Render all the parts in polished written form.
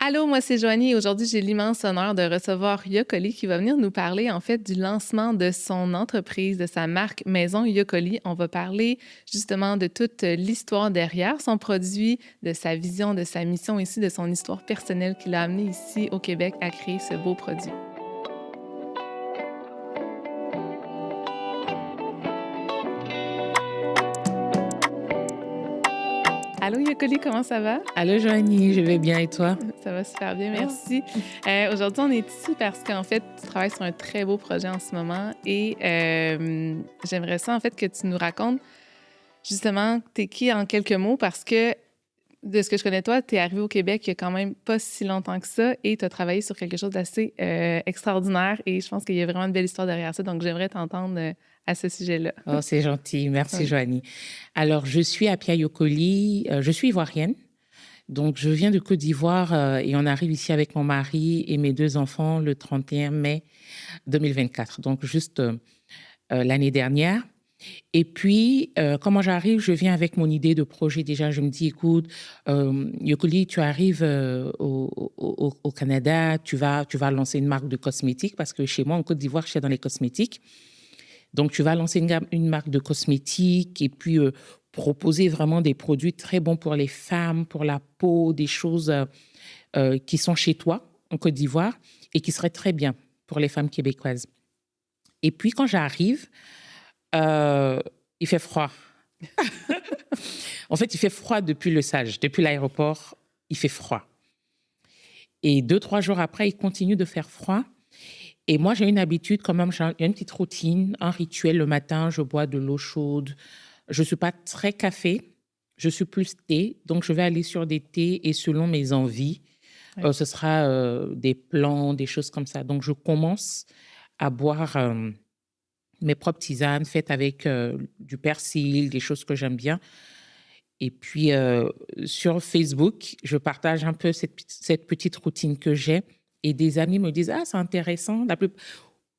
Allô, moi c'est Joanie et aujourd'hui j'ai l'immense honneur de recevoir Yokoli qui va venir nous parler en fait du lancement de son entreprise, de sa marque Maison Yokoli. On va parler justement de toute l'histoire derrière son produit, de sa vision, de sa mission ici, de son histoire personnelle qui l'a amené ici au Québec à créer ce beau produit. Allô Yokoli, comment ça va? Allô Joanie, je vais bien et toi? Ça va super bien, Oh. merci. Aujourd'hui, on est ici parce qu'en fait, tu travailles sur un très beau projet en ce moment et j'aimerais ça, en fait, que tu nous racontes justement t'es qui en quelques mots parce que de ce que je connais toi, tu es arrivé au Québec il y a quand même pas si longtemps que ça et tu as travaillé sur quelque chose d'assez extraordinaire et je pense qu'il y a vraiment une belle histoire derrière ça, donc j'aimerais t'entendre à ce sujet-là. Oh, c'est gentil, merci Oui. Joanie. Alors, je suis Apia Yokoli, je suis ivoirienne, donc je viens de Côte d'Ivoire et on arrive ici avec mon mari et mes deux enfants le 31 mai 2024, donc juste l'année dernière. Et puis, comment j'arrive, je viens avec mon idée de projet déjà. Je me dis, écoute, Yokoli, tu arrives au Canada, tu vas lancer une marque de cosmétiques parce que chez moi, en Côte d'Ivoire, je suis dans les cosmétiques. Donc, tu vas lancer une marque de cosmétiques et puis proposer vraiment des produits très bons pour les femmes, pour la peau, des choses qui sont chez toi en Côte d'Ivoire et qui seraient très bien pour les femmes québécoises. Et puis, quand j'arrive, euh, il fait froid. En fait, il fait froid depuis le Sage, depuis l'aéroport, il fait froid. Et 2, 3 jours après, il continue de faire froid. Et moi, j'ai une habitude quand même, j'ai une petite routine, un rituel le matin, je bois de l'eau chaude. Je ne suis pas très café, je suis plus thé, donc je vais aller sur des thés et selon mes envies, Oui. ce sera des plants, des choses comme ça. Donc je commence à boire mes propres tisanes faites avec du persil, des choses que j'aime bien. Et puis sur Facebook, je partage un peu cette petite routine que j'ai et des amis me disent: «Ah, c'est intéressant».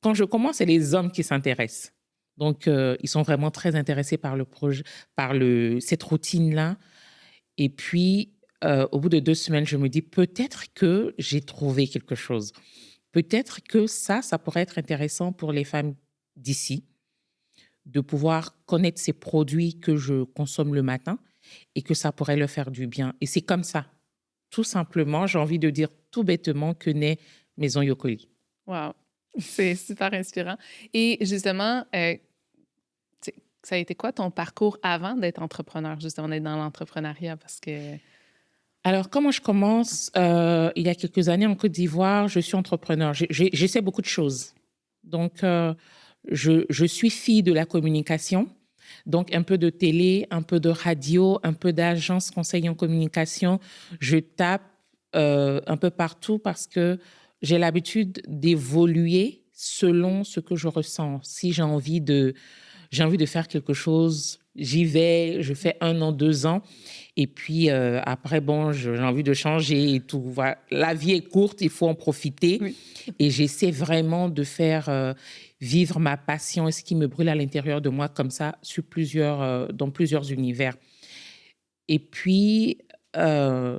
Quand je commence, c'est les hommes qui s'intéressent. Donc, ils sont vraiment très intéressés par le projet, cette routine-là. Et puis, au bout de 2 semaines, je me dis peut-être que j'ai trouvé quelque chose. Peut-être que ça pourrait être intéressant pour les femmes d'ici, de pouvoir connaître ces produits que je consomme le matin et que ça pourrait leur faire du bien. Et c'est comme ça, tout simplement, j'ai envie de dire tout bêtement que naît Maison Yokoli. Wow, c'est super inspirant. Et justement, ça a été quoi ton parcours avant d'être entrepreneur, justement, d'être dans l'entrepreneuriat? Parce que... Alors, comment je commence? Il y a quelques années en Côte d'Ivoire, je suis entrepreneur. J'essaie beaucoup de choses. Donc, je suis fille de la communication. Donc, un peu de télé, un peu de radio, un peu d'agence conseil en communication. Je tape un peu partout parce que j'ai l'habitude d'évoluer selon ce que je ressens. Si j'ai envie de faire quelque chose, j'y vais, je fais 1 an, 2 ans. Et puis après, bon, j'ai envie de changer et tout. Voilà. La vie est courte, il faut en profiter. Oui. Et j'essaie vraiment de faire vivre ma passion et ce qui me brûle à l'intérieur de moi comme ça, dans plusieurs univers. Et puis, euh,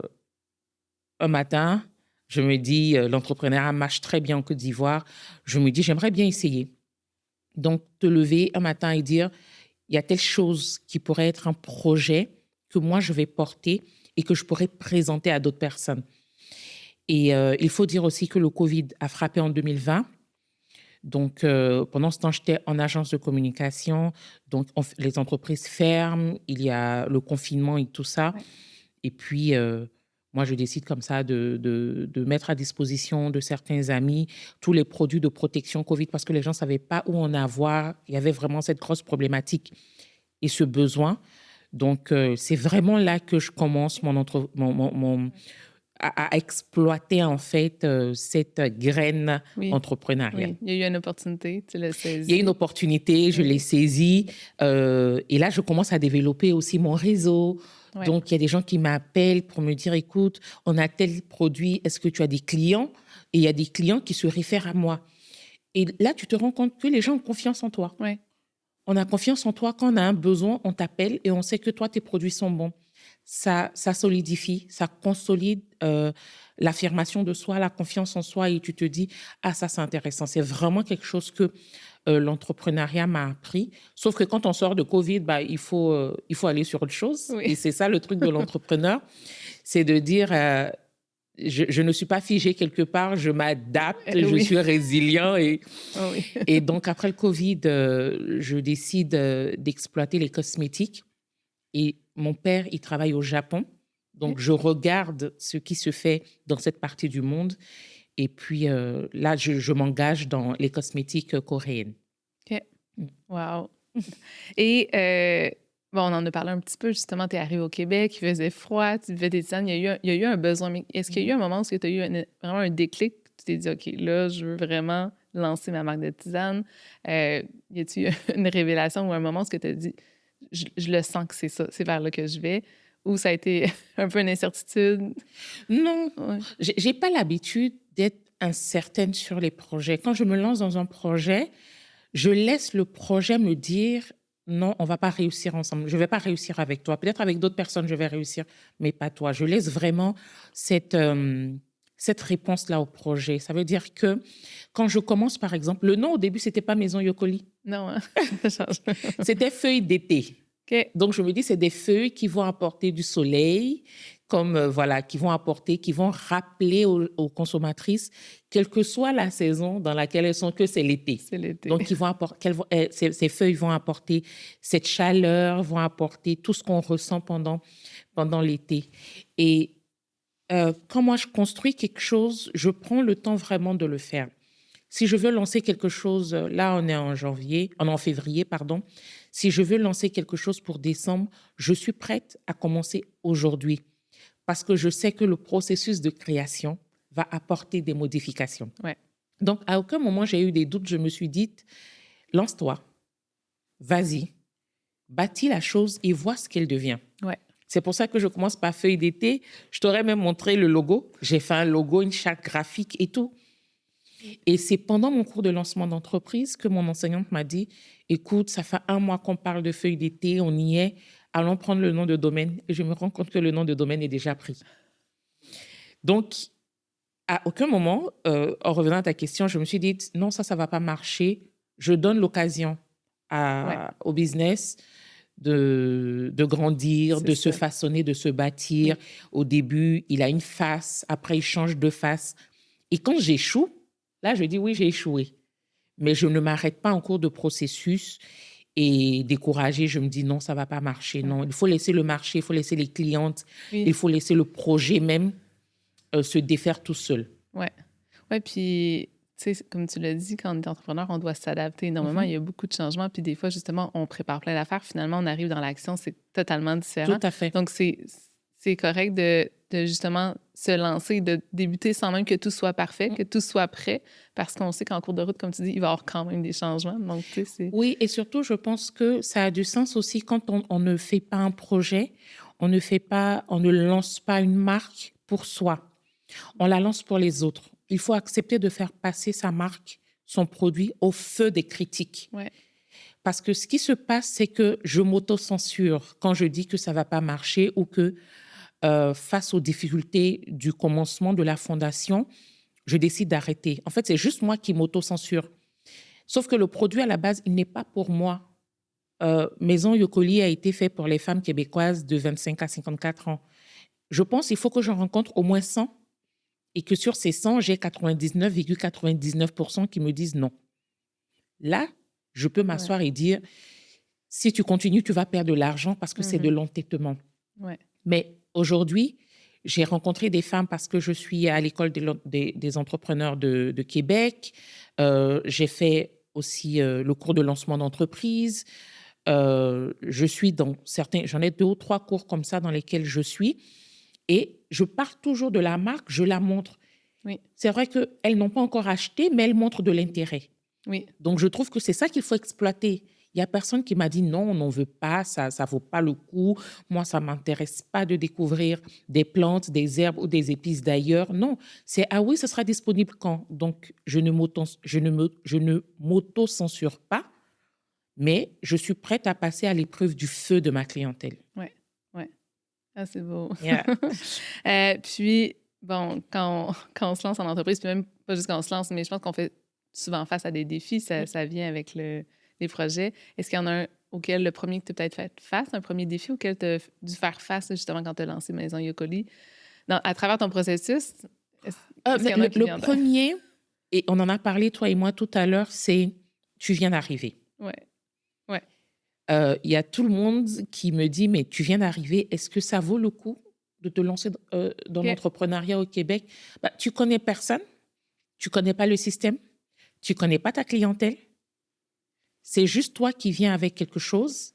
un matin, je me dis, l'entrepreneuriat marche très bien en Côte d'Ivoire. Je me dis, j'aimerais bien essayer. Donc, te lever un matin et dire, il y a telle chose qui pourrait être un projet que moi, je vais porter et que je pourrais présenter à d'autres personnes. Et il faut dire aussi que le Covid a frappé en 2020. Donc, pendant ce temps, j'étais en agence de communication. Donc, les entreprises ferment, il y a le confinement et tout ça. Ouais. Et puis, moi, je décide comme ça de mettre à disposition de certains amis tous les produits de protection Covid parce que les gens ne savaient pas où en avoir. Il y avait vraiment cette grosse problématique et ce besoin. Donc, c'est vraiment là que je commence à exploiter en fait cette graine Oui, entrepreneuriale. oui, il y a eu une opportunité, tu l'as Il y a une saisie. opportunité, je l'ai Oui, saisie et là, je commence à développer aussi mon réseau. ouais, Donc, il y a des gens qui m'appellent pour me dire, écoute, on a tel produit, est-ce que tu as des clients? Et il y a des clients qui se réfèrent à moi. Et là, tu te rends compte que les gens ont confiance en toi. ouais, On a confiance en toi. Quand on a un besoin, on t'appelle et on sait que toi, tes produits sont bons. Ça solidifie, ça consolide l'affirmation de soi, la confiance en soi, et tu te dis, ah, ça, c'est intéressant. C'est vraiment quelque chose que l'entrepreneuriat m'a appris. Sauf que quand on sort de Covid, bah, il faut aller sur autre chose. Oui. Et c'est ça le truc de l'entrepreneur, c'est de dire, je ne suis pas figé quelque part, je m'adapte, je Oui. suis résilient. Oh oui. Et donc, après le Covid, je décide d'exploiter les cosmétiques. Et mon père, il travaille au Japon. Donc, je regarde ce qui se fait dans cette partie du monde. Et puis, là, je m'engage dans les cosmétiques coréennes. OK. Mm. Wow. Et bon, on en a parlé un petit peu, justement, tu es arrivé au Québec, il faisait froid, tu vivais des tisanes, il y a eu un besoin. Mais est-ce qu'il y a eu un moment où tu as eu vraiment un déclic? Tu t'es dit, OK, là, je veux vraiment lancer ma marque de tisane. Y a-t-il eu une révélation ou un moment où tu as dit, je le sens que c'est ça, c'est vers là que je vais? Ou ça a été un peu une incertitude? Non, Ouais. j'ai pas l'habitude d'être incertaine sur les projets. Quand je me lance dans un projet, je laisse le projet me dire non, on va pas réussir ensemble. Je vais pas réussir avec toi. Peut-être avec d'autres personnes, je vais réussir, mais pas toi. Je laisse vraiment cette réponse-là au projet. Ça veut dire que quand je commence, par exemple, le nom au début, c'était pas Maison Yokoli, Non, hein? Ça change. c'était Feuilles d'été. OK. Donc, je me dis, c'est des feuilles qui vont apporter du soleil, comme voilà, qui vont apporter, qui vont rappeler aux consommatrices, quelle que soit la saison dans laquelle elles sont, que c'est l'été. C'est l'été. Donc, ils vont apporter, ces feuilles vont apporter cette chaleur, vont apporter tout ce qu'on ressent pendant l'été. Et quand moi, je construis quelque chose, je prends le temps vraiment de le faire. Si je veux lancer quelque chose, là, on est en février, pardon. Si je veux lancer quelque chose pour décembre, je suis prête à commencer aujourd'hui parce que je sais que le processus de création va apporter des modifications. Ouais. Donc, à aucun moment, j'ai eu des doutes. Je me suis dit, lance-toi, vas-y, bâtis la chose et vois ce qu'elle devient. Ouais. C'est pour ça que je commence par Feuilles d'été. Je t'aurais même montré le logo. J'ai fait un logo, une charte graphique et tout. Et c'est pendant mon cours de lancement d'entreprise que mon enseignante m'a dit, écoute, ça fait 1 mois qu'on parle de Feuilles d'été, on y est, allons prendre le nom de domaine. Et je me rends compte que le nom de domaine est déjà pris. Donc, à aucun moment, en revenant à ta question, je me suis dit, non, ça ne va pas marcher. Je donne l'occasion au business de grandir, de se façonner, de se bâtir. Oui. Au début, il a une face, après, il change de face. Et quand j'échoue, là, je dis oui, j'ai échoué. Mais je ne m'arrête pas en cours de processus et découragée, je me dis non, ça ne va pas marcher. Non, il faut laisser le marché, il faut laisser les clientes, il faut laisser le projet même se défaire tout seul. Oui. Ouais, puis, tu sais, comme tu l'as dit, quand on est entrepreneur, on doit s'adapter énormément. Il y a beaucoup de changements. Puis des fois, justement, on prépare plein d'affaires. Finalement, on arrive dans l'action, c'est totalement différent. Tout à fait. Donc, c'est correct de justement se lancer, de débuter sans même que tout soit parfait, que tout soit prêt, parce qu'on sait qu'en cours de route, comme tu dis, il va y avoir quand même des changements. Donc, tu sais, c'est... Oui, et surtout, je pense que ça a du sens aussi quand on ne fait pas un projet, on ne lance pas une marque pour soi. On la lance pour les autres. Il faut accepter de faire passer sa marque, son produit, au feu des critiques. Ouais. Parce que ce qui se passe, c'est que je m'auto-censure quand je dis que ça ne va pas marcher ou que face aux difficultés du commencement de la fondation, je décide d'arrêter. En fait, c'est juste moi qui m'auto-censure. Sauf que le produit, à la base, il n'est pas pour moi. Maison Yokoli a été fait pour les femmes québécoises de 25 à 54 ans. Je pense qu'il faut que j'en rencontre au moins 100 et que sur ces 100, j'ai 99,99% qui me disent non. Là, je peux m'asseoir et dire, si tu continues, tu vas perdre de l'argent parce que c'est de l'entêtement. Ouais. Mais aujourd'hui, j'ai rencontré des femmes parce que je suis à l'école des entrepreneurs de Québec. J'ai fait aussi le cours de lancement d'entreprise. Je suis dans certains, j'en ai 2 ou 3 cours comme ça dans lesquels je suis. Et je pars toujours de la marque, je la montre. Oui. C'est vrai qu'elles n'ont pas encore acheté, mais elles montrent de l'intérêt. Oui. Donc, je trouve que c'est ça qu'il faut exploiter. Il n'y a personne qui m'a dit non, on n'en veut pas, ça ne vaut pas le coup. Moi, ça ne m'intéresse pas de découvrir des plantes, des herbes ou des épices d'ailleurs. Non, c'est ah oui, ce sera disponible quand? Donc, je ne m'auto-censure pas, mais je suis prête à passer à l'épreuve du feu de ma clientèle. Oui, oui. Ah, c'est beau. Yeah. Puis, bon, quand on se lance en entreprise, puis même pas juste quand on se lance, mais je pense qu'on fait souvent face à des défis. Ça vient avec les projets. Est-ce qu'il y en a un auquel le premier que tu as peut-être fait face, un premier défi auquel tu as dû faire face justement quand tu as lancé Maison Yokoli? À travers ton processus, est-ce qu'il y en a un qui Le vient de... premier, et on en a parlé, toi et moi, tout à l'heure, c'est tu viens d'arriver. Ouais, ouais. Il y a tout le monde qui me dit, mais tu viens d'arriver, est-ce que ça vaut le coup de te lancer dans OK. l'entrepreneuriat au Québec? Tu connais personne, tu connais pas le système, tu connais pas ta clientèle. C'est juste toi qui viens avec quelque chose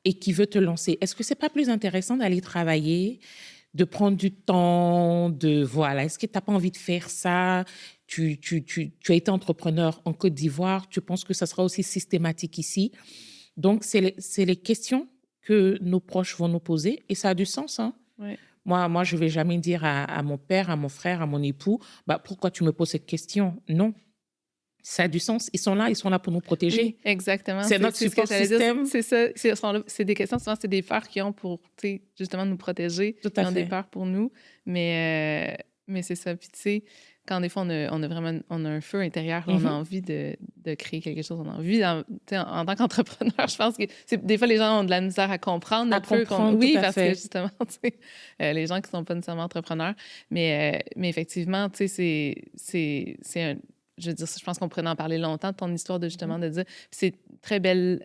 et qui veut te lancer. Est-ce que c'est pas plus intéressant d'aller travailler, de prendre du temps, voilà, est-ce que tu n'as pas envie de faire ça? Tu as été entrepreneur en Côte d'Ivoire, tu penses que ça sera aussi systématique ici? Donc, c'est les questions que nos proches vont nous poser et ça a du sens, hein. Ouais. Moi, je ne vais jamais dire à mon père, à mon frère, à mon époux, pourquoi tu me poses cette question? Non, ça a du sens. Ils sont là pour nous protéger. Oui, exactement. C'est notre support système. C'est ça. C'est des questions, souvent, c'est des peurs qu'ils ont pour, justement, nous protéger. Tout à Ils ont fait. des peurs pour nous. Mais c'est ça. Puis, tu sais, quand des fois, on a vraiment un feu intérieur, on a envie de créer quelque chose, on a envie, en tant qu'entrepreneur, je pense que des fois, les gens ont de la misère à comprendre notre feu. Oui, parce que justement, les gens qui ne sont pas nécessairement entrepreneurs. Mais effectivement, tu sais, c'est un... Je veux dire, je pense qu'on pourrait en parler longtemps de ton histoire, de justement de dire, c'est une très belle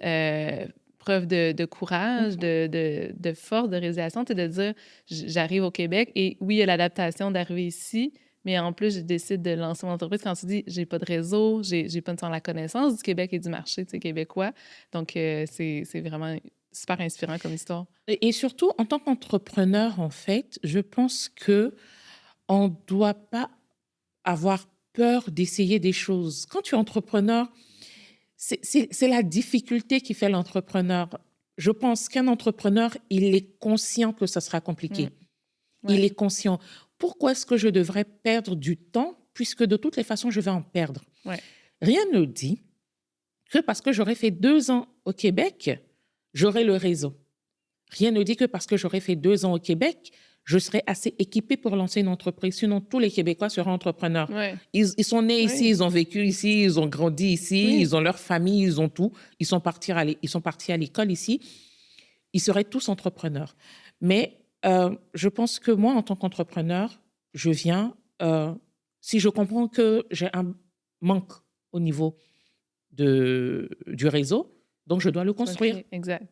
preuve de courage, de force, de réalisation, de dire, j'arrive au Québec et oui, il y a l'adaptation d'arriver ici, mais en plus, je décide de lancer mon entreprise. Quand tu dis, j'ai pas de réseau, j'ai pas nécessairement la connaissance du Québec et du marché québécois. Donc, c'est vraiment super inspirant comme histoire. Et surtout, en tant qu'entrepreneur, en fait, je pense que on ne doit pas avoir peur d'essayer des choses. Quand tu es entrepreneur, c'est la difficulté qui fait l'entrepreneur. Je pense qu'un entrepreneur, il est conscient que ça sera compliqué. Ouais. Il est conscient. Pourquoi est-ce que je devrais perdre du temps puisque de toutes les façons, je vais en perdre? Ouais. Rien ne dit que parce que j'aurais fait 2 ans au Québec, j'aurai le réseau. Rien ne dit que parce que j'aurais fait 2 ans au Québec, je serais assez équipée pour lancer une entreprise. Sinon, tous les Québécois seraient entrepreneurs. Ouais. Ils sont nés ici, ils ont vécu ici, ils ont grandi ici, ils ont leur famille, ils ont tout. Ils sont partis à l'école ici. Ils seraient tous entrepreneurs. Mais je pense que moi, en tant qu'entrepreneur, je viens, si je comprends que j'ai un manque au niveau du réseau, donc je dois le construire. Okay, exact.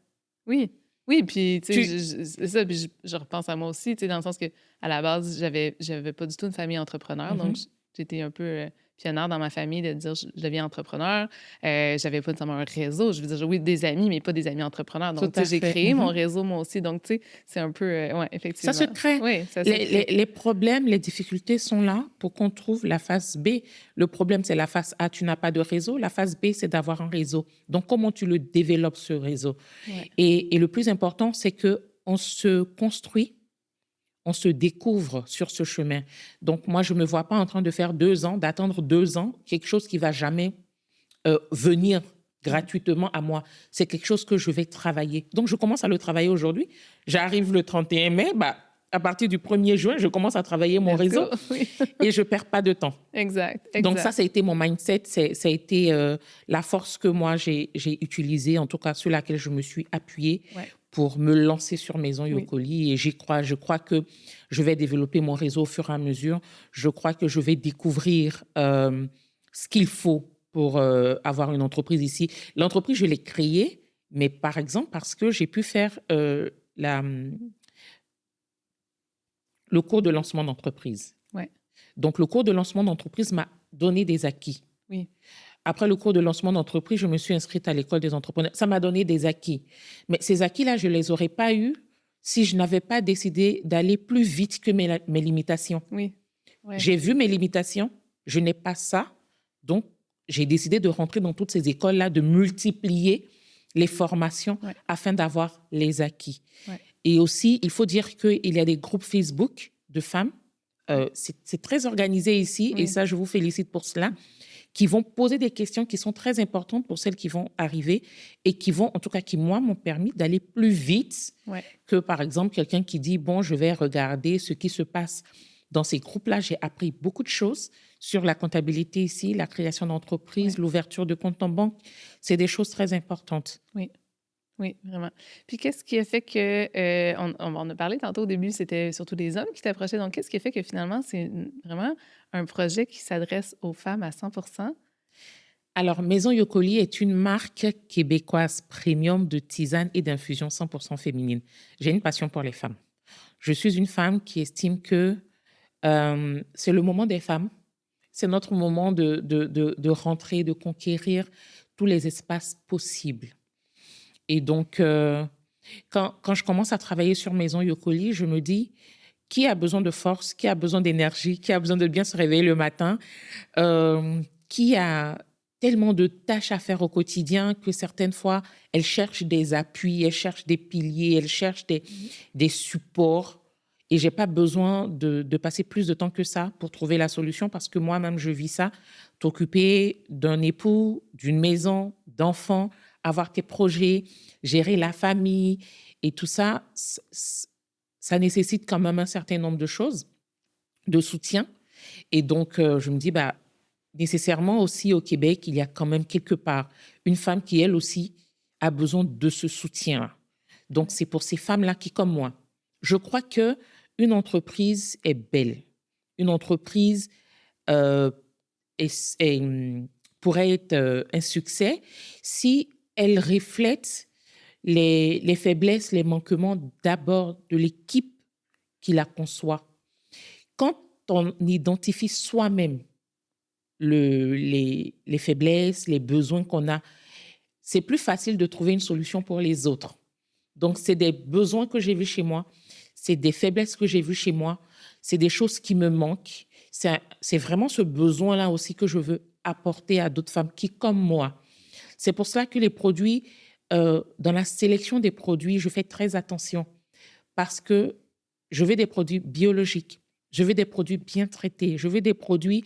Oui. Oui, puis tu sais, c'est ça, puis je repense à moi aussi, tu sais, dans le sens que à la base, j'avais pas du tout une famille entrepreneur, donc j'étais un peu pionnière dans ma famille de dire je deviens entrepreneur. J'avais pas nécessairement un réseau, je veux dire, oui, des amis, mais pas des amis entrepreneurs. Donc, tu sais, j'ai créé mon réseau moi aussi, donc tu sais, c'est un peu, ouais, effectivement. Ça se crée. Oui, ça se crée. Les problèmes, les difficultés sont là pour qu'on trouve la phase B. Le problème, c'est la phase A, tu n'as pas de réseau. La phase B, c'est d'avoir un réseau. Donc, comment tu le développes, ce réseau? Ouais. Et le plus important, c'est qu'on se construit, on se découvre sur ce chemin. Donc, moi, je ne me vois pas en train de faire 2 ans, d'attendre 2 ans, quelque chose qui ne va jamais venir gratuitement à moi. C'est quelque chose que je vais travailler. Donc, je commence à le travailler aujourd'hui. J'arrive le 31 mai, à partir du 1er juin, je commence à travailler mon réseau et je ne perds pas de temps. Exact. Donc, ça a été mon mindset. Ça a été la force que moi, j'ai utilisée, en tout cas sur laquelle je me suis appuyée pour me lancer sur Maison Yokoli. Et j'y crois. Je crois que je vais développer mon réseau au fur et à mesure. Je crois que je vais découvrir ce qu'il faut pour avoir une entreprise ici. L'entreprise, je l'ai créée, mais par exemple, parce que j'ai pu faire le cours de lancement d'entreprise. Ouais. Donc, le cours de lancement d'entreprise m'a donné des acquis. Oui. Après le cours de lancement d'entreprise, je me suis inscrite à l'école des entrepreneurs. Ça m'a donné des acquis. Mais ces acquis-là, je ne les aurais pas eus si je n'avais pas décidé d'aller plus vite que mes limitations. Oui. Ouais. J'ai vu mes limitations, je n'ai pas ça. Donc, j'ai décidé de rentrer dans toutes ces écoles-là, de multiplier les formations afin d'avoir les acquis. Ouais. Et aussi, il faut dire qu'il y a des groupes Facebook de femmes. C'est très organisé ici, et ça, je vous félicite pour cela, qui vont poser des questions qui sont très importantes pour celles qui vont arriver et qui vont, en tout cas, qui, moi, m'ont permis d'aller plus vite que, par exemple, quelqu'un qui dit, bon, je vais regarder ce qui se passe Dans ces groupes-là, j'ai appris beaucoup de choses sur la comptabilité ici, la création d'entreprise, Ouais. l'ouverture de compte en banque. C'est des choses très importantes. Oui. Oui, vraiment. Puis qu'est-ce qui a fait que, on a parlé tantôt au début, c'était surtout des hommes qui t'approchaient. Donc, qu'est-ce qui a fait que finalement, vraiment un projet qui s'adresse aux femmes à 100%? Alors, Maison Yokoli est une marque québécoise premium de tisane et d'infusion 100% féminine. J'ai une passion pour les femmes. Je suis une femme qui estime que c'est le moment des femmes. C'est notre moment de rentrer, de conquérir tous les espaces possibles. Et donc, quand je commence à travailler sur Maison Yokoli, je me dis, qui a besoin de force, qui a besoin d'énergie, qui a besoin de bien se réveiller le matin, qui a tellement de tâches à faire au quotidien que certaines fois, elle cherche des appuis, elle cherche des piliers, elle cherche des supports. Et j'ai pas besoin de passer plus de temps que ça pour trouver la solution parce que moi-même, je vis ça. T'occuper d'un époux, d'une maison, d'enfants, avoir tes projets, gérer la famille et tout ça, ça nécessite quand même un certain nombre de choses, de soutien. Et donc, je me dis, bah, nécessairement aussi au Québec, il y a quand même quelque part une femme qui, elle aussi, a besoin de ce soutien. Donc, c'est pour ces femmes-là qui, comme moi, je crois que une entreprise est belle. Une entreprise euh, pourrait être un succès si elle reflète les faiblesses, les manquements d'abord de l'équipe qui la conçoit. Quand on identifie soi-même les faiblesses, les besoins qu'on a, c'est plus facile de trouver une solution pour les autres. Donc, c'est des besoins que j'ai vus chez moi, c'est des faiblesses que j'ai vues chez moi, c'est des choses qui me manquent. C'est vraiment ce besoin-là aussi que je veux apporter à d'autres femmes qui, comme moi. C'est pour cela que les produits, dans la sélection des produits, je fais très attention parce que je veux des produits biologiques, je veux des produits bien traités, je veux des produits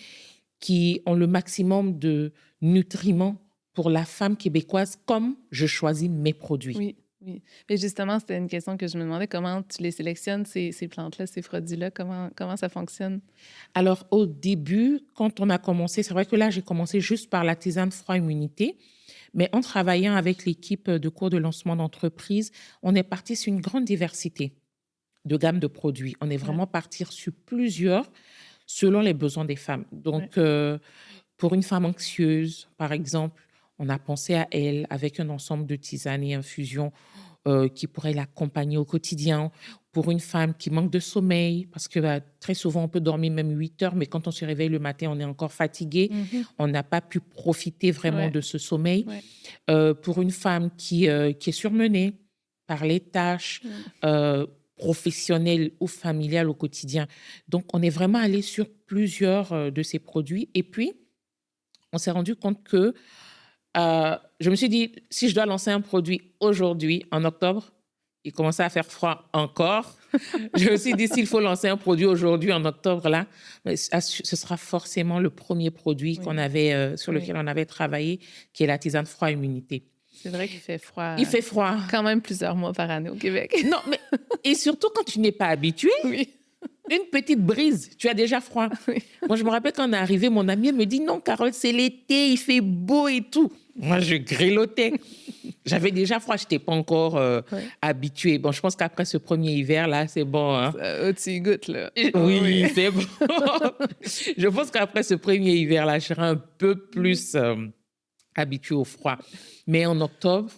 qui ont le maximum de nutriments pour la femme québécoise, comme je choisis mes produits. Oui, oui. Mais justement, c'était une question que je me demandais, comment tu les sélectionnes, ces plantes-là, ces produits-là, comment ça fonctionne? Alors, au début, quand on a commencé, c'est vrai que là, j'ai commencé juste par la tisane froid-immunité, mais en travaillant avec l'équipe de cours de lancement d'entreprise, on est parti sur une grande diversité de gamme de produits. On est Ouais. vraiment parti sur plusieurs selon les besoins des femmes. Donc, pour une femme anxieuse, par exemple, on a pensé à elle avec un ensemble de tisanes et infusions qui pourraient l'accompagner au quotidien. Pour une femme qui manque de sommeil, parce que très souvent, on peut dormir même 8 heures, mais quand on se réveille le matin, on est encore fatigué. Mhm. On n'a pas pu profiter vraiment Ouais. de ce sommeil. Ouais. Pour une femme qui est surmenée par les tâches professionnelles ou familiales au quotidien. Donc, on est vraiment allé sur plusieurs de ces produits. Et puis, on s'est rendu compte que je me suis dit, si je dois lancer un produit aujourd'hui, en octobre, il commençait à faire froid encore. Je me suis dit, s'il faut lancer un produit aujourd'hui, en octobre, là, ce sera forcément le premier produit Oui. qu'on avait, sur lequel on avait travaillé, qui est la tisane froid-immunité. C'est vrai qu'il fait froid. Il fait froid. Quand même plusieurs mois par année au Québec. Non, mais et surtout quand tu n'es pas habitué, Oui. une petite brise, tu as déjà froid. Oui. Moi, je me rappelle quand on est arrivé, mon ami me dit, non, Carole, c'est l'été, il fait beau et tout. Moi, je grelottais. J'avais déjà froid, je n'étais pas encore habituée. Bon, je pense qu'après ce premier hiver-là, c'est bon. Hein. Tu goûtes, là. Oui, c'est bon. Je pense qu'après ce premier hiver-là, je serai un peu plus habituée au froid. Mais en octobre,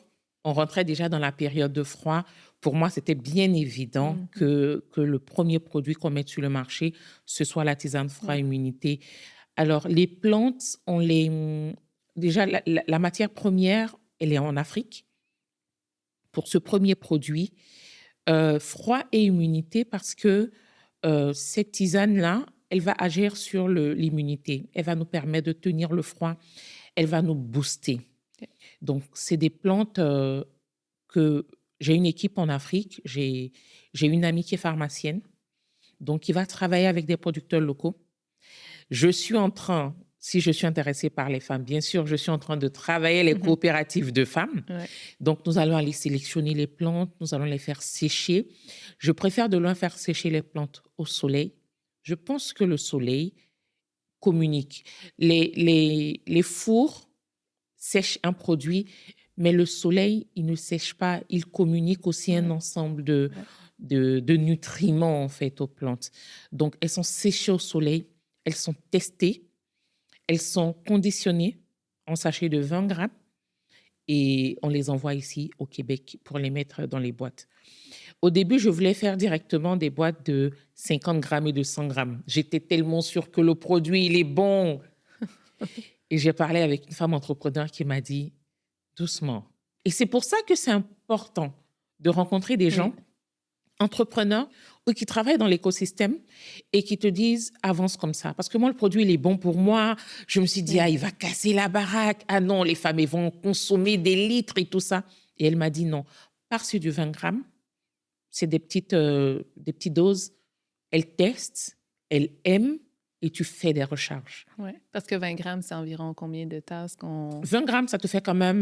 on rentrait déjà dans la période de froid. Pour moi, c'était bien évident que le premier produit qu'on mette sur le marché, ce soit la tisane froid-immunité. Alors, les plantes, déjà, la matière première, elle est en Afrique pour ce premier produit. Froid et immunité parce que cette tisane-là, elle va agir sur l'immunité. Elle va nous permettre de tenir le froid. Elle va nous booster. Donc, c'est des plantes que j'ai une équipe en Afrique. J'ai une amie qui est pharmacienne, donc qui va travailler avec des producteurs locaux. Je suis en train, si je suis intéressée par les femmes, bien sûr, je suis en train de travailler les coopératives de femmes. Ouais. Donc, nous allons aller sélectionner les plantes, nous allons les faire sécher. Je préfère de loin faire sécher les plantes au soleil. Je pense que le soleil communique. Les fours sèchent un produit, mais le soleil, il ne sèche pas. Il communique aussi un Ouais, ensemble ouais, de nutriments, en fait, aux plantes. Donc, elles sont séchées au soleil, elles sont testées, elles sont conditionnées en sachets de 20 grammes et on les envoie ici au Québec pour les mettre dans les boîtes. Au début, je voulais faire directement des boîtes de 50 grammes et de 100 grammes. J'étais tellement sûre que le produit, il est bon. Et j'ai parlé avec une femme entrepreneur qui m'a dit, doucement. Et c'est pour ça que c'est important de rencontrer des oui, gens entrepreneurs ou qui travaillent dans l'écosystème et qui te disent avance comme ça. Parce que moi, le produit, il est bon pour moi. Je me suis dit, oui. ah, il va casser la baraque. Ah non, les femmes, elles vont consommer des litres et tout ça. Et elle m'a dit non. Pars sur du 20 grammes. C'est des petites doses. Elle teste, elle aime et tu fais des recharges. Ouais. Parce que 20 grammes, c'est environ combien de tasses qu'on... 20 grammes, ça te fait quand même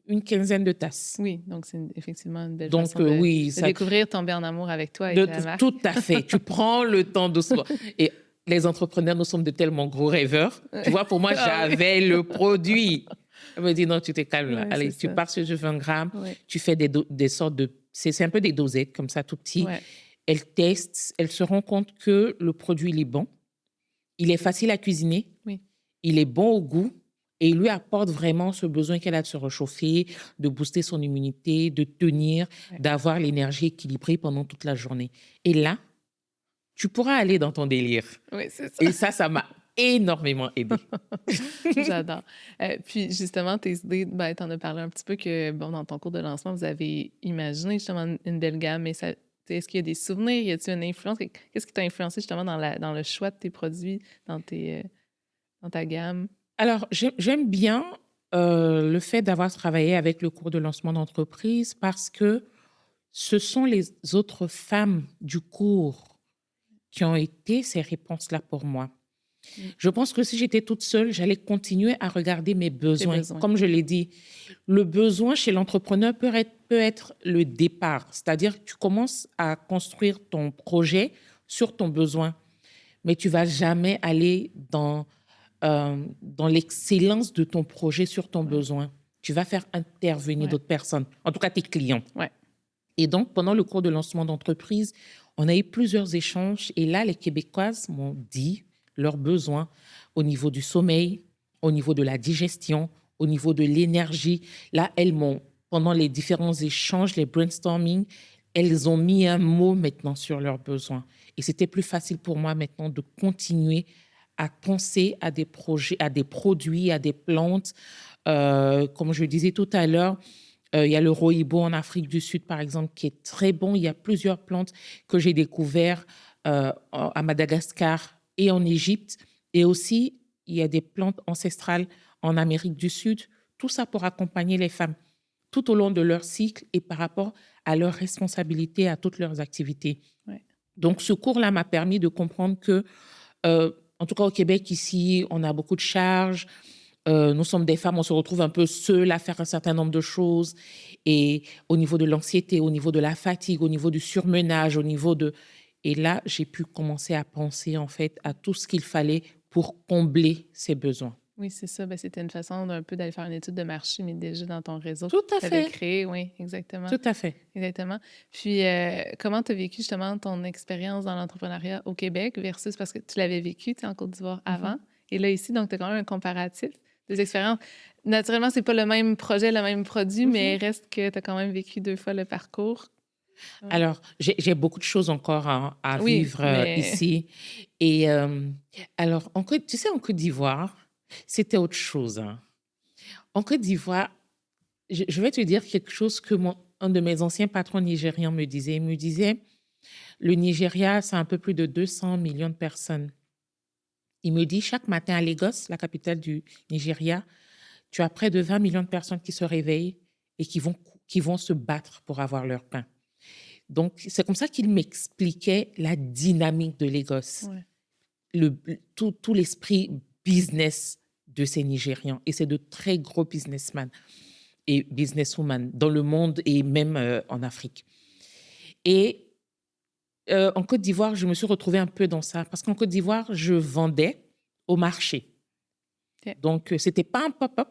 une quinzaine de tasses. Oui, donc c'est effectivement une belle Donc, façon oui, de ça, découvrir, tomber en amour avec toi et ta marque. tout à fait. Tu prends le temps doucement. Et les entrepreneurs, nous sommes de tellement gros rêveurs. Tu vois, pour moi, Ah oui, j'avais le produit. Elle me dit, non, tu t'es calme là. ouais, c'est Allez, tu ça. pars sur du 20 grammes, Oui, tu fais des sortes de... C'est un peu des dosettes, comme ça, tout petit. ouais, Elle teste, elle se rend compte que le produit, il est bon. Il est facile à cuisiner. oui. Il est bon au goût. Et il lui apporte vraiment ce besoin qu'elle a de se réchauffer, de booster son immunité, de tenir, Ouais. d'avoir l'énergie équilibrée pendant toute la journée. Et là, tu pourras aller dans ton délire. Oui, c'est ça. Et ça m'a énormément aidé. J'adore. Puis justement, tes idées, ben, tu en as parlé un petit peu que, bon, dans ton cours de lancement, vous avez imaginé justement une belle gamme, mais ça, est-ce qu'il y a des souvenirs? Y a-t-il une influence? Qu'est-ce qui t'a influencé justement dans le choix de tes produits, dans ta gamme? Alors, j'aime bien le fait d'avoir travaillé avec le cours de lancement d'entreprise parce que ce sont les autres femmes du cours qui ont été ces réponses-là pour moi. Mm. Je pense que si j'étais toute seule, j'allais continuer à regarder mes Tes besoins. besoins. Comme je l'ai dit, le besoin chez l'entrepreneur peut être le départ. C'est-à-dire que tu commences à construire ton projet sur ton besoin, mais tu vas jamais aller dans l'excellence de ton projet sur ton Ouais. besoin. Tu vas faire intervenir Ouais. d'autres personnes, en tout cas tes clients. Ouais. Et donc, pendant le cours de lancement d'entreprise, on a eu plusieurs échanges. Et là, les Québécoises m'ont dit leurs besoins au niveau du sommeil, au niveau de la digestion, au niveau de l'énergie. Là, elles m'ont, pendant les différents échanges, les brainstorming, elles ont mis un mot maintenant sur leurs besoins. Et c'était plus facile pour moi maintenant de continuer à penser à des projets, à des produits, à des plantes. Comme je le disais tout à l'heure, il y a le rooibos en Afrique du Sud, par exemple, qui est très bon. Il y a plusieurs plantes que j'ai découvertes à Madagascar et en Égypte. Et aussi, il y a des plantes ancestrales en Amérique du Sud. Tout ça pour accompagner les femmes tout au long de leur cycle et par rapport à leurs responsabilités, à toutes leurs activités. Ouais. Donc, ce cours-là m'a permis de comprendre que, en tout cas au Québec, ici, on a beaucoup de charges. Nous sommes des femmes, on se retrouve un peu seules à faire un certain nombre de choses. Et au niveau de l'anxiété, au niveau de la fatigue, au niveau du surmenage, au niveau de... Et là, j'ai pu commencer à penser en fait à tout ce qu'il fallait pour combler ces besoins. Oui, c'est ça. Ben, c'était une façon d'un peu d'aller faire une étude de marché, mais déjà dans ton réseau que Tout à tu avais fait, créé. Oui, exactement. tout à fait. Exactement. Puis, comment tu as vécu justement ton expérience dans l'entrepreneuriat au Québec versus parce que tu l'avais vécu tu sais, en Côte d'Ivoire Mhm. avant et là ici, donc tu as quand même un comparatif des expériences. Naturellement, c'est pas le même projet, le même produit, mais Mhm. reste que tu as quand même vécu 2 fois le parcours. Ouais. Alors, j'ai beaucoup de choses encore à Oui, vivre mais ici. Et alors, tu sais, en Côte d'Ivoire, c'était autre chose, hein. En Côte d'Ivoire, je vais te dire quelque chose que un de mes anciens patrons nigérians me disait. Il me disait, le Nigeria, c'est un peu plus de 200 millions de personnes. Il me dit, chaque matin à Lagos, la capitale du Nigeria, tu as près de 20 millions de personnes qui se réveillent et qui vont se battre pour avoir leur pain. Donc, c'est comme ça qu'il m'expliquait la dynamique de Lagos, ouais. tout l'esprit business de ces Nigérians. Et c'est de très gros businessmen et businesswomen dans le monde et même en Afrique. Et En Côte d'Ivoire, je me suis retrouvée un peu dans ça. Parce qu'en Côte d'Ivoire, je vendais au marché. OK. Donc, ce n'était pas un pop-up.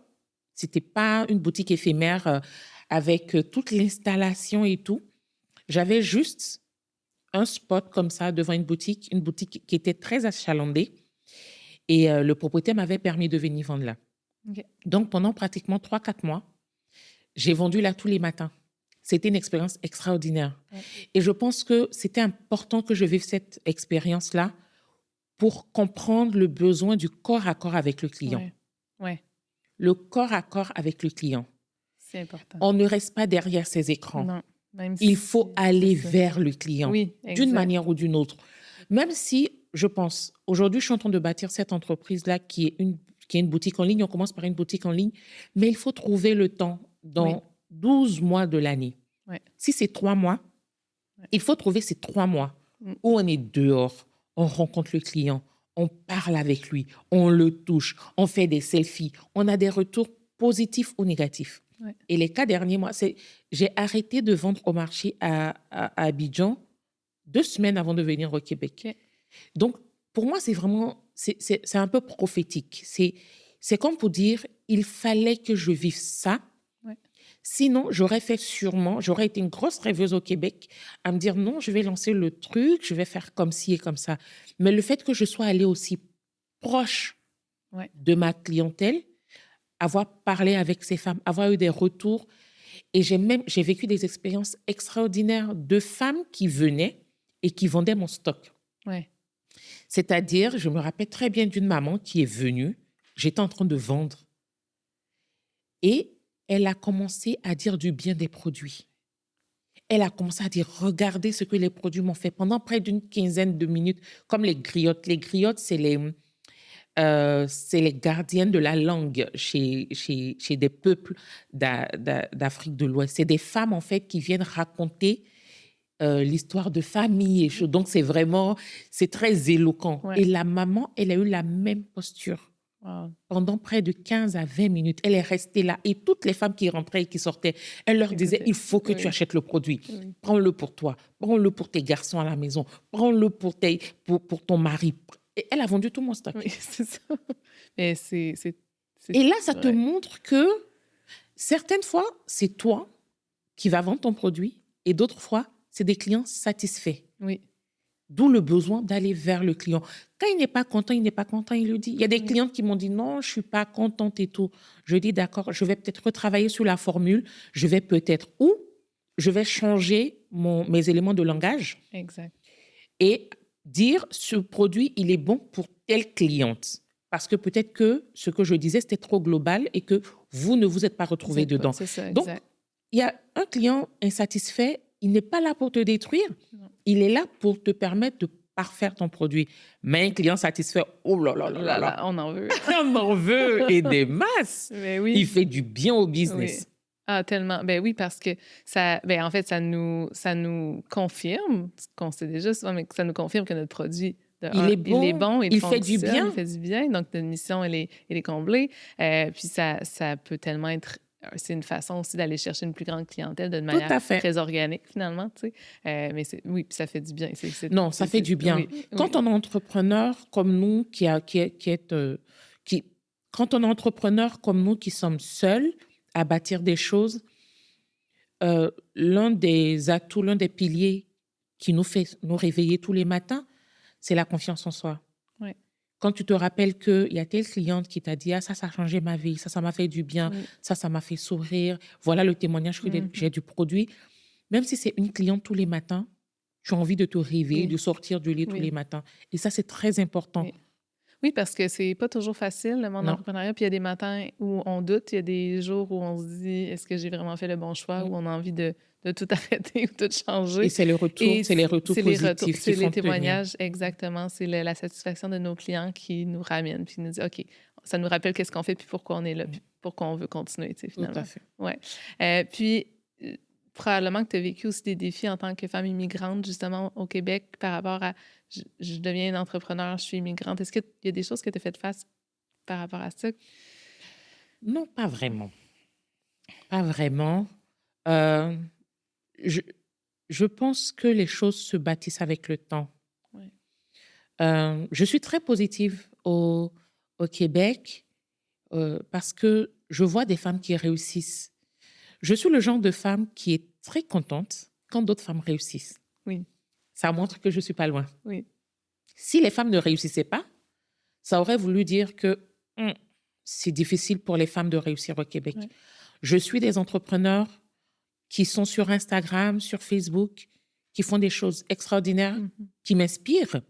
Ce n'était pas une boutique éphémère avec toute l'installation et tout. J'avais juste un spot comme ça devant une boutique qui était très achalandée. Et le propriétaire m'avait permis de venir vendre là. OK. Donc, pendant pratiquement 3-4 mois, j'ai vendu là tous les matins. C'était une expérience extraordinaire. Ouais. Et je pense que c'était important que je vive cette expérience-là pour comprendre le besoin du corps à corps avec le client. Ouais. Ouais. Le corps à corps avec le client. C'est important. On ne reste pas derrière ces écrans. Non. Même Il si faut c'est aller ça. vers le client, Oui, d'une exact. manière ou d'une autre. Même si, je pense, aujourd'hui, je suis en train de bâtir cette entreprise-là qui est une boutique en ligne. On commence par une boutique en ligne, mais il faut trouver le temps dans Oui. 12 mois de l'année. Ouais. Si c'est 3 mois, Ouais. il faut trouver ces 3 mois Mm. où on est dehors, on rencontre le client, on parle avec lui, on le touche, on fait des selfies, on a des retours positifs ou négatifs. Ouais. Et les 4 derniers mois, j'ai arrêté de vendre au marché à Abidjan 2 semaines avant de venir au Québec. OK. Donc, pour moi, c'est vraiment, c'est un peu prophétique. C'est comme pour dire, il fallait que je vive ça. Ouais. Sinon, j'aurais été une grosse rêveuse au Québec à me dire non, je vais lancer le truc, je vais faire comme ci et comme ça. Mais le fait que je sois allée aussi proche Ouais. de ma clientèle, avoir parlé avec ces femmes, avoir eu des retours, et j'ai vécu des expériences extraordinaires de femmes qui venaient et qui vendaient mon stock. Ouais. C'est-à-dire, je me rappelle très bien d'une maman qui est venue, j'étais en train de vendre, et elle a commencé à dire du bien des produits. Elle a commencé à dire, regardez ce que les produits m'ont fait pendant près d'une quinzaine de minutes, comme les griottes. Les griottes, c'est les gardiennes de la langue chez des peuples d'Afrique de l'Ouest. C'est des femmes, en fait, qui viennent raconter l'histoire de famille. Donc, c'est très éloquent. Ouais. Et la maman, elle a eu la même posture. Wow. Pendant près de 15 à 20 minutes, elle est restée là. Et toutes les femmes qui rentraient et qui sortaient, elle leur disait, Écoutez, il faut que tu oui. achètes le produit. Oui. Prends-le pour toi. Prends-le pour tes garçons à la maison. Prends-le pour ton mari. Et elle a vendu tout mon stock. Oui, c'est ça. Mais c'est Et là, ça te vrai. montre que certaines fois, c'est toi qui vas vendre ton produit et d'autres fois, c'est des clients satisfaits. Oui. D'où le besoin d'aller vers le client. Quand il n'est pas content, il n'est pas content, il le dit. Il y a des Oui. clientes qui m'ont dit non, je ne suis pas contente et tout. Je dis d'accord, je vais peut-être retravailler sur la formule. Je vais changer mes éléments de langage Exact. et dire ce produit, il est bon pour telle cliente. Parce que peut-être que ce que je disais, c'était trop global et que vous ne vous êtes pas retrouvé dedans. C'est ça, Donc, exact. il y a un client insatisfait, il n'est pas là pour te détruire, Non. il est là pour te permettre de parfaire ton produit. Mais un client satisfait, oh là là là là là, On en veut. on en veut et des masses. Mais oui. Il fait du bien au business. Oui. Ah, tellement. Ben oui, parce que en fait, ça nous confirme ce qu'on sait déjà souvent, mais ça nous confirme que notre produit, Il est bon, il fait du fonctionne, bien. il fait du bien. Donc, notre mission, elle est comblée. Puis ça peut tellement être... C'est une façon aussi d'aller chercher une plus grande clientèle d'une manière à fait. très organique, finalement, tu sais. Mais oui, puis ça fait du bien. Non, ça fait du bien. Oui, Quand on est entrepreneur comme nous, quand on est entrepreneur comme nous qui sommes seuls à bâtir des choses, l'un des atouts, l'un des piliers qui nous fait nous réveiller tous les matins, c'est la confiance en soi. Ouais. Quand tu te rappelles qu'il y a telle cliente qui t'a dit « Ah, ça a changé ma vie, ça m'a fait du bien, Oui. ça m'a fait sourire. Voilà le témoignage que j'ai du produit. » Même si c'est une cliente tous les matins, tu as envie de te réveiller, Oui. de sortir du lit tous Oui. les matins. Et ça, c'est très important. Oui. Oui, parce que c'est pas toujours facile, le monde Non. d'entrepreneuriat. Puis il y a des matins où on doute, il y a des jours où on se dit est-ce que j'ai vraiment fait le bon choix, où on a envie de tout arrêter ou tout changer. Et c'est les retours positifs qui c'est font les tenir. témoignages, exactement. C'est la satisfaction de nos clients qui nous ramène, puis nous dit OK, ça nous rappelle qu'est-ce qu'on fait, puis pourquoi on est là, puis pourquoi on veut continuer, tu sais, finalement. Tout à fait. Ouais. Puis probablement que tu as vécu aussi des défis en tant que femme immigrante, justement, au Québec, par rapport à je deviens une entrepreneur, je suis immigrante. Est-ce qu'il y a des choses que tu as faites face par rapport à ça? Non, pas vraiment. Pas vraiment. Euh, je, je pense que les choses se bâtissent avec le temps. Ouais. Je suis très positive au Québec parce que je vois des femmes qui réussissent. Je suis le genre de femme qui est très contente quand d'autres femmes réussissent. Oui. Ça montre que je ne suis pas loin. Oui. Si les femmes ne réussissaient pas, ça aurait voulu dire que c'est difficile pour les femmes de réussir au Québec. Ouais. Je suis des entrepreneurs qui sont sur Instagram, sur Facebook, qui font des choses extraordinaires, qui m'inspirent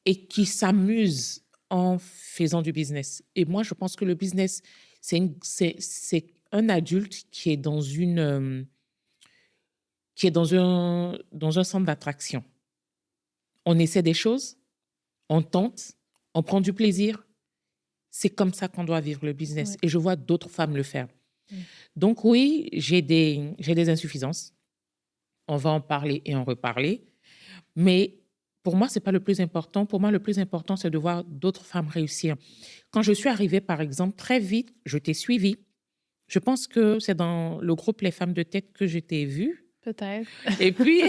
et qui s'amusent en faisant du business. Et moi, je pense que le business, c'est un adulte qui est dans un centre d'attraction. On essaie des choses, on tente, on prend du plaisir. C'est comme ça qu'on doit vivre le business. Ouais. Et je vois d'autres femmes le faire. Donc oui, j'ai des insuffisances. On va en parler et en reparler. Mais pour moi, ce n'est pas le plus important. Pour moi, le plus important, c'est de voir d'autres femmes réussir. Quand je suis arrivée, par exemple, très vite, je t'ai suivie. Je pense que c'est dans le groupe Les Femmes de Tête que je t'ai vue. Peut-être. Et puis,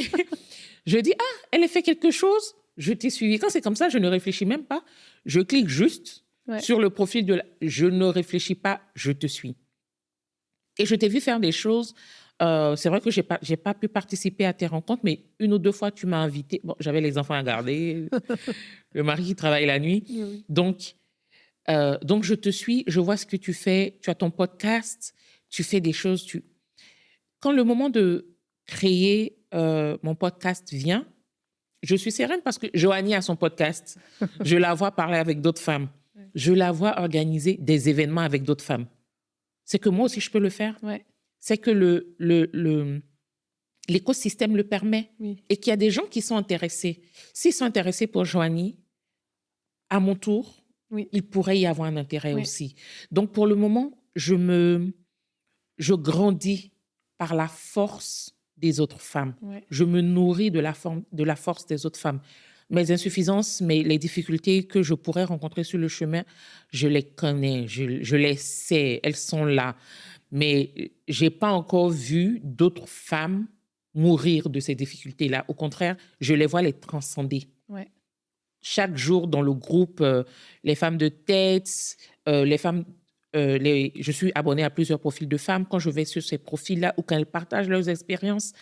je dis, elle a fait quelque chose, je t'ai suivi. Quand c'est comme ça, je ne réfléchis même pas. Je clique juste sur le profil de je ne réfléchis pas, je te suis. Et je t'ai vu faire des choses. C'est vrai que je n'ai pas pu participer à tes rencontres, mais une ou deux fois, tu m'as invité. Bon, j'avais les enfants à garder, le mari qui travaille la nuit. Oui. Donc, je te suis, je vois ce que tu fais. Tu as ton podcast, tu fais des choses. Quand le moment de créer mon podcast vient, je suis sereine parce que Joanie a son podcast. Je la vois parler avec d'autres femmes. Je la vois organiser des événements avec d'autres femmes. C'est que moi aussi, je peux le faire. Ouais. C'est que l'écosystème le permet et qu'il y a des gens qui sont intéressés. S'ils sont intéressés pour Joanie, à mon tour, il pourrait y avoir un intérêt aussi. Donc, pour le moment, je grandis par la force des autres femmes. Je me nourris de la force des autres femmes. Mes insuffisances, les difficultés que je pourrais rencontrer sur le chemin, je les connais, je les sais, elles sont là. Mais je n'ai pas encore vu d'autres femmes mourir de ces difficultés-là. Au contraire, je les vois les transcender. Ouais. Chaque jour, dans le groupe, les femmes de tête, je suis abonnée à plusieurs profils de femmes. Quand je vais sur ces profils-là ou quand elles partagent leurs expériences,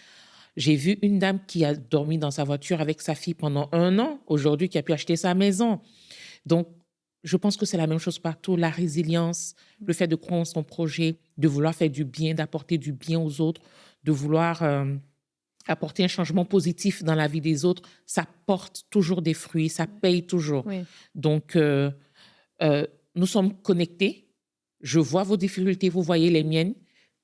j'ai vu une dame qui a dormi dans sa voiture avec sa fille pendant 1 an, aujourd'hui qui a pu acheter sa maison. Donc, je pense que c'est la même chose partout. La résilience, le fait de croire en son projet, de vouloir faire du bien, d'apporter du bien aux autres, de vouloir apporter un changement positif dans la vie des autres, ça porte toujours des fruits, ça paye toujours. Oui. Donc, nous sommes connectés. Je vois vos difficultés, vous voyez les miennes.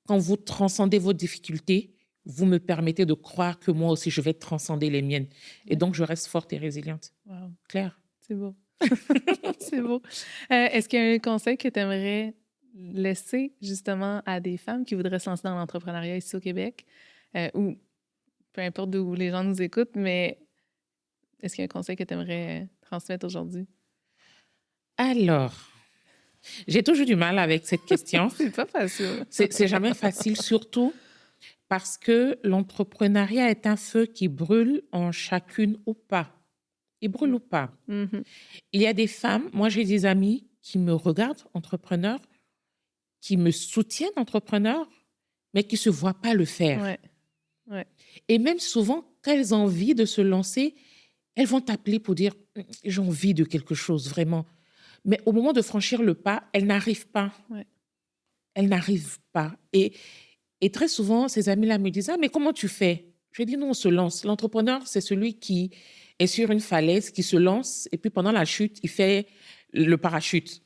Quand vous transcendez vos difficultés, vous me permettez de croire que moi aussi, je vais transcender les miennes. Et donc, je reste forte et résiliente. Wow. Claire? C'est beau. C'est beau. Est-ce qu'il y a un conseil que tu aimerais laisser justement à des femmes qui voudraient se lancer dans l'entrepreneuriat ici au Québec ou peu importe d'où les gens nous écoutent, mais est-ce qu'il y a un conseil que tu aimerais transmettre aujourd'hui? Alors, j'ai toujours du mal avec cette question. C'est pas facile. C'est jamais facile, surtout parce que l'entrepreneuriat est un feu qui brûle en chacune ou pas. Il brûle ou pas. Mm-hmm. Il y a des femmes, moi j'ai des amis qui me regardent entrepreneurs, qui me soutiennent entrepreneurs, mais qui ne se voient pas le faire. Ouais. Ouais. Et même souvent, quand elles ont envie de se lancer, elles vont t'appeler pour dire « j'ai envie de quelque chose, vraiment ». Mais au moment de franchir le pas, elles n'arrivent pas. Ouais. Elles n'arrivent pas. Et très souvent, ces amis-là me disent « Ah, mais comment tu fais ?» Je dis « Non, on se lance. L'entrepreneur, c'est celui qui est sur une falaise, qui se lance, et puis pendant la chute, il fait le parachute.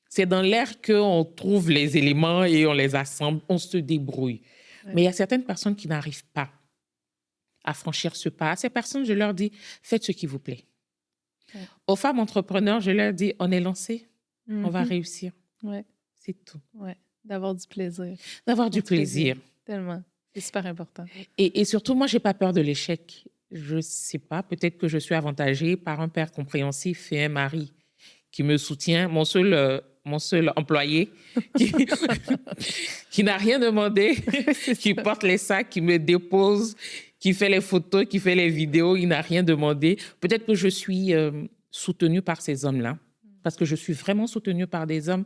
C'est dans l'air qu'on trouve les éléments et on les assemble, on se débrouille. Ouais. Mais il y a certaines personnes qui n'arrivent pas à franchir ce pas. À ces personnes, je leur dis « Faites ce qui vous plaît. » Ouais. Aux femmes entrepreneurs, je leur dis « On est lancé, on va réussir. Ouais. » C'est tout. Ouais. D'avoir du plaisir. D'avoir du plaisir. Tellement. C'est super important. Et surtout, moi, je n'ai pas peur de l'échec. Je ne sais pas, peut-être que je suis avantagée par un père compréhensif et un mari qui me soutient, mon seul employé qui n'a rien demandé, qui porte les sacs, qui me dépose, qui fait les photos, qui fait les vidéos, il n'a rien demandé. Peut-être que je suis soutenue par ces hommes-là, parce que je suis vraiment soutenue par des hommes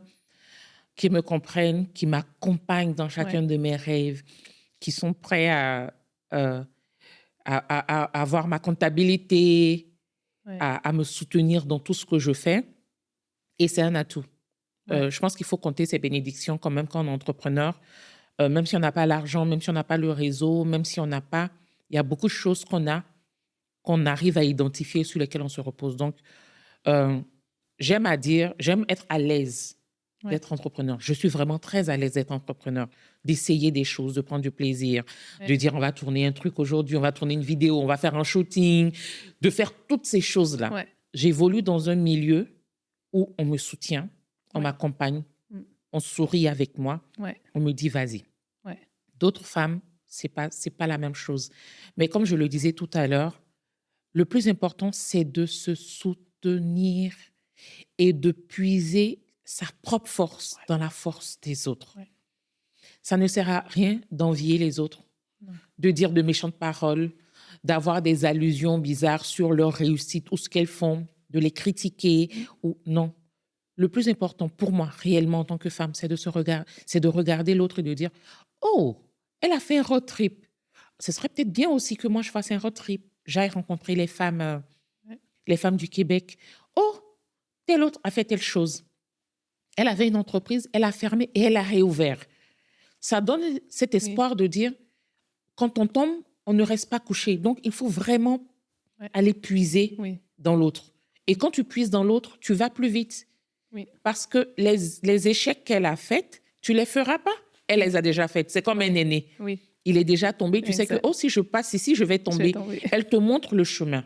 qui me comprennent, qui m'accompagnent dans chacun de mes rêves, qui sont prêts à avoir ma comptabilité, à me soutenir dans tout ce que je fais. Et c'est un atout. Je pense qu'il faut compter ces bénédictions quand même quand on est entrepreneur. Même si on n'a pas l'argent, même si on n'a pas le réseau, même si on n'a pas... Il y a beaucoup de choses qu'on arrive à identifier, sur lesquelles on se repose. Donc, j'aime être à l'aise d'être entrepreneur. Je suis vraiment très à l'aise d'être entrepreneur, d'essayer des choses, de prendre du plaisir, de dire on va tourner un truc aujourd'hui, on va tourner une vidéo, on va faire un shooting, de faire toutes ces choses-là. Ouais. J'évolue dans un milieu où on me soutient, on m'accompagne, on sourit avec moi, on me dit vas-y. D'autres femmes, c'est pas la même chose. Mais comme je le disais tout à l'heure, le plus important, c'est de se soutenir et de puiser sa propre force dans la force des autres. Ça ne sert à rien d'envier les autres, de dire de méchantes paroles, d'avoir des allusions bizarres sur leur réussite ou ce qu'elles font, de les critiquer ou non. Le plus important pour moi, réellement, en tant que femme, c'est de regarder l'autre et de dire « Oh, elle a fait un road trip. Ce serait peut-être bien aussi que moi, je fasse un road trip. J'aille rencontrer les femmes du Québec. Oh, telle autre a fait telle chose. Elle avait une entreprise, elle a fermé et elle a réouvert. » Ça donne cet espoir de dire « Quand on tombe, on ne reste pas couché. » Donc, il faut vraiment aller puiser dans l'autre. Et quand tu puises dans l'autre, tu vas plus vite. Parce que les échecs qu'elle a faits, tu ne les feras pas. Elle les a déjà faits. C'est comme un aîné. Il est déjà tombé. Tu sais que si je passe ici, je vais tomber. Elle te montre le chemin.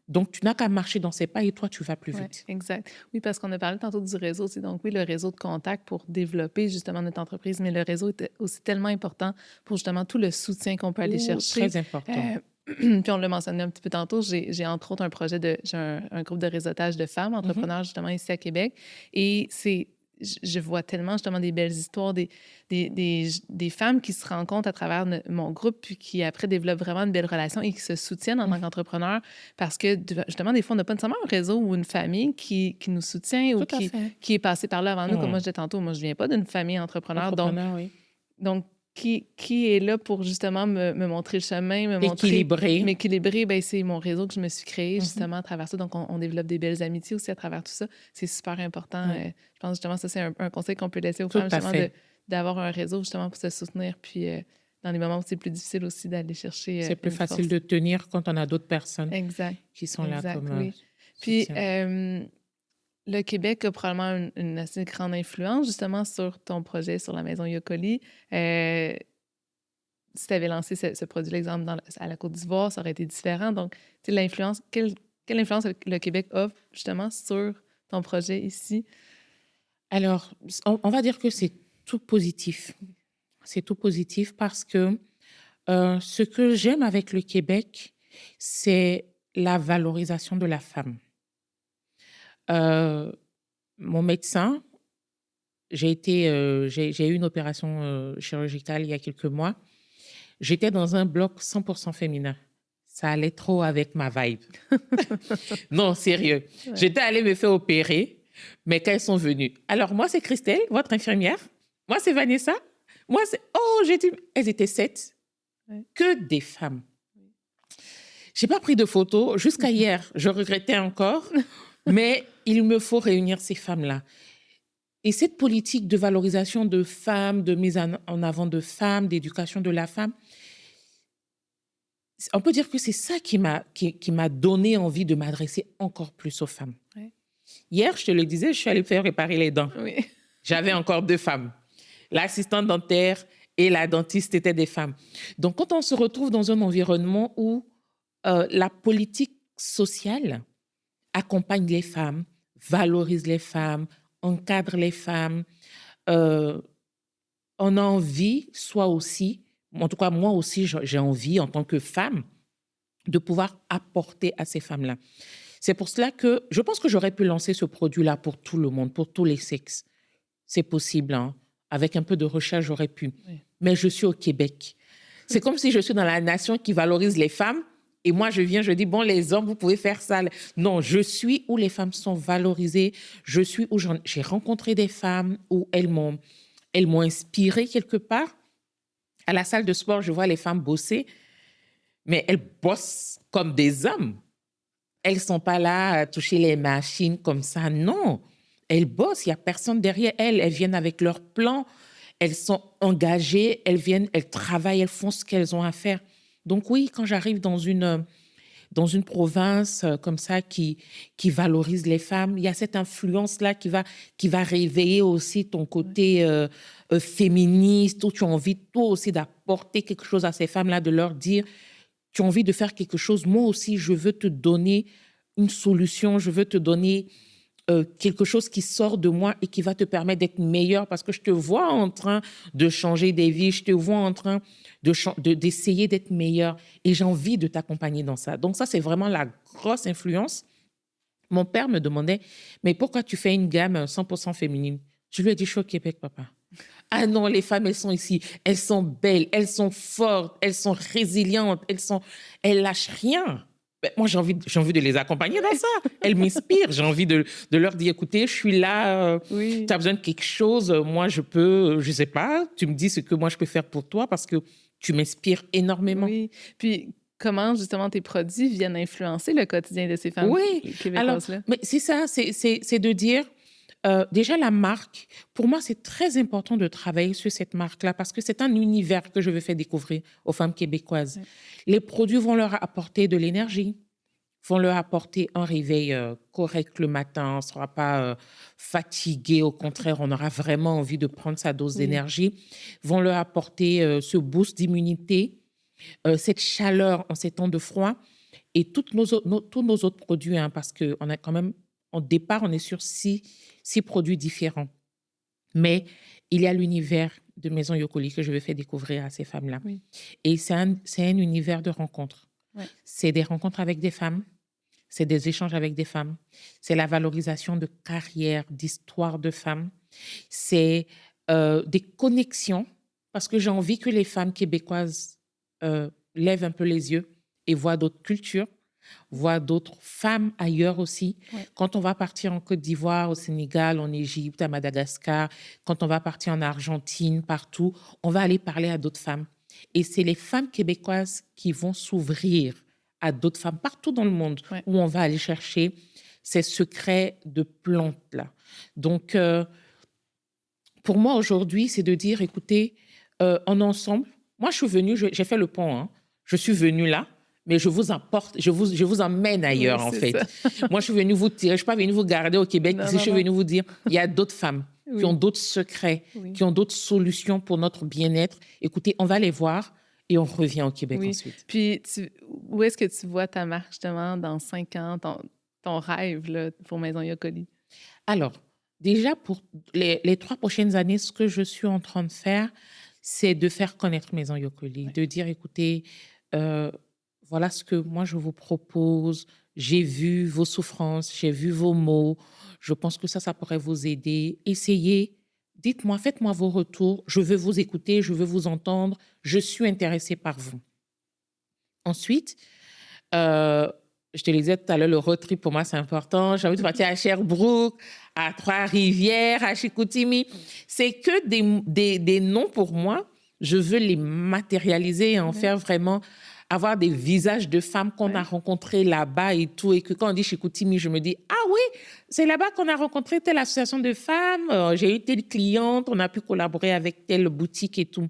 Donc, tu n'as qu'à marcher dans ses pas et toi, tu vas plus vite. Exact. Oui, parce qu'on a parlé tantôt du réseau. C'est donc, oui, le réseau de contacts pour développer justement notre entreprise, mais le réseau est aussi tellement important pour justement tout le soutien qu'on peut aller chercher. Très important. Puis on l'a mentionné un petit peu tantôt, j'ai entre autres un projet j'ai un groupe de réseautage de femmes entrepreneurs justement ici à Québec. Et je vois tellement justement des belles histoires, des femmes qui se rencontrent à travers mon groupe puis qui après développent vraiment une belle relation et qui se soutiennent en tant qu'entrepreneurs parce que justement, des fois, on n'a pas nécessairement un réseau ou une famille qui nous soutient ou qui est passé par là avant nous. Comme moi, je disais tantôt, moi, je ne viens pas d'une famille entrepreneur. Donc qui est là pour justement me montrer le chemin, m'équilibrer, ben, c'est mon réseau que je me suis créé justement à travers ça. Donc, on développe des belles amitiés aussi à travers tout ça. C'est super important. Je pense justement ça, c'est un conseil qu'on peut laisser aux femmes, justement, d'avoir un réseau justement pour se soutenir. Puis, dans les moments où c'est plus difficile aussi d'aller chercher c'est plus facile de tenir quand on a d'autres personnes qui sont là comme Puis, le Québec a probablement une assez grande influence, justement, sur ton projet, sur la maison Yokoli. Si tu avais lancé ce produit, l'exemple, à la Côte d'Ivoire, ça aurait été différent. Donc, tu sais, l'influence, quelle influence le Québec a, justement, sur ton projet ici? Alors, on va dire que c'est tout positif. C'est tout positif parce que ce que j'aime avec le Québec, c'est la valorisation de la femme. Mon médecin, j'ai eu une opération chirurgicale il y a quelques mois. J'étais dans un bloc 100% féminin. Ça allait trop avec ma vibe. Non, sérieux. J'étais allée me faire opérer, mais quand elles sont venues. Alors, moi, c'est Christelle, votre infirmière. Moi, c'est Vanessa. Moi, c'est... Oh, elles étaient 7. Que des femmes. Je n'ai pas pris de photos. Jusqu'à hier, je regrettais encore. Mais il me faut réunir ces femmes-là. Et cette politique de valorisation de femmes, de mise en avant de femmes, d'éducation de la femme, on peut dire que c'est ça qui m'a donné envie de m'adresser encore plus aux femmes. Hier, je te le disais, je suis allée faire réparer les dents. J'avais encore 2 femmes. L'assistante dentaire et la dentiste étaient des femmes. Donc, quand on se retrouve dans un environnement où la politique sociale accompagne les femmes, valorise les femmes, encadre les femmes. On a envie, soit aussi, en tout cas moi aussi, j'ai envie en tant que femme de pouvoir apporter à ces femmes-là. C'est pour cela que je pense que j'aurais pu lancer ce produit-là pour tout le monde, pour tous les sexes. C'est possible, hein. Avec un peu de recherche, j'aurais pu. Mais je suis au Québec. C'est comme si je suis dans la nation qui valorise les femmes. Et moi, je viens, je dis, bon, les hommes, vous pouvez faire ça. Non, je suis où les femmes sont valorisées. Je suis où j'ai rencontré des femmes où elles m'ont inspiré quelque part. À la salle de sport, je vois les femmes bosser, mais elles bossent comme des hommes. Elles ne sont pas là à toucher les machines comme ça. Non, elles bossent, il n'y a personne derrière elles. Elles viennent avec leur plan. Elles sont engagées, elles viennent, elles travaillent, elles font ce qu'elles ont à faire. Donc oui, quand j'arrive dans une province comme ça qui valorise les femmes, il y a cette influence-là qui va réveiller aussi ton côté féministe, où tu as envie, toi aussi, d'apporter quelque chose à ces femmes-là, de leur dire, tu as envie de faire quelque chose, moi aussi, je veux te donner une solution, je veux te donner quelque chose qui sort de moi et qui va te permettre d'être meilleur, parce que je te vois en train de changer des vies, je te vois en train d'essayer d'être meilleur et j'ai envie de t'accompagner dans ça. Donc ça, c'est vraiment la grosse influence. Mon père me demandait, mais pourquoi tu fais une gamme 100% féminine? Je lui ai dit, je suis au Québec, papa. Ah non, les femmes, elles sont ici, elles sont belles, elles sont fortes, elles sont résilientes, elles lâchent rien. Ben, moi, j'ai envie de les accompagner dans ça. Elles m'inspirent. J'ai envie de leur dire, écoutez, je suis là, Oui. tu as besoin de quelque chose, moi, je peux, je sais pas, tu me dis ce que moi, je peux faire pour toi parce que tu m'inspires énormément. Oui. Puis, comment, justement, tes produits viennent influencer le quotidien de ces femmes québécoises-là? Alors, mais c'est ça, c'est de dire, déjà, la marque, pour moi, c'est très important de travailler sur cette marque-là parce que c'est un univers que je veux faire découvrir aux femmes québécoises. Oui. Les produits vont leur apporter de l'énergie, vont leur apporter un réveil correct le matin, on ne sera pas fatigué, au contraire, on aura vraiment envie de prendre sa dose d'énergie, vont leur apporter ce boost d'immunité, cette chaleur en ces temps de froid et tous nos autres produits, hein, parce qu'on a quand même, au départ, on est sur six produits différents. Mais il y a l'univers de Maison Yokoli que je vais faire découvrir à ces femmes-là. Oui. Et c'est un univers de rencontres. Ouais. C'est des rencontres avec des femmes, c'est des échanges avec des femmes, c'est la valorisation de carrières, d'histoires de femmes, c'est des connexions, parce que j'ai envie que les femmes québécoises lèvent un peu les yeux et voient d'autres cultures, voient d'autres femmes ailleurs aussi. Ouais. Quand on va partir en Côte d'Ivoire, au Sénégal, en Égypte, à Madagascar, quand on va partir en Argentine, partout, on va aller parler à d'autres femmes. Et c'est les femmes québécoises qui vont s'ouvrir à d'autres femmes partout dans le monde, ouais, où on va aller chercher ces secrets de plantes-là. Donc, pour moi, aujourd'hui, c'est de dire, écoutez, en ensemble, moi, je suis venue, j'ai fait le pont, hein, je suis venue là, mais je vous apporte, je vous emmène ailleurs, oui, en fait. Moi, je suis venue vous tirer, je ne suis pas venue vous garder au Québec, je suis venue vous dire, il y a d'autres femmes qui ont d'autres secrets, qui ont d'autres solutions pour notre bien-être. Écoutez, on va les voir et on revient au Québec ensuite. Puis, où est-ce que tu vois ta marque, justement, dans 5 ans, ton rêve là, pour Maison Yokoli? Alors, déjà, pour les 3 prochaines années, ce que je suis en train de faire, c'est de faire connaître Maison Yokoli, de dire, écoutez, voilà ce que moi je vous propose, j'ai vu vos souffrances, j'ai vu vos maux, je pense que ça pourrait vous aider. Essayez, dites-moi, faites-moi vos retours, je veux vous écouter, je veux vous entendre, je suis intéressée par vous. Ensuite, je te le disais tout à l'heure, le road trip pour moi c'est important. J'ai envie de partir à Sherbrooke, à Trois-Rivières, à Chicoutimi. C'est que des noms pour moi. Je veux les matérialiser et en faire vraiment, avoir des visages de femmes qu'on a rencontrées là-bas et tout. Et que quand on dit Chicoutimi, je me dis, ah oui, c'est là-bas qu'on a rencontré telle association de femmes, j'ai eu telle cliente, on a pu collaborer avec telle boutique et tout.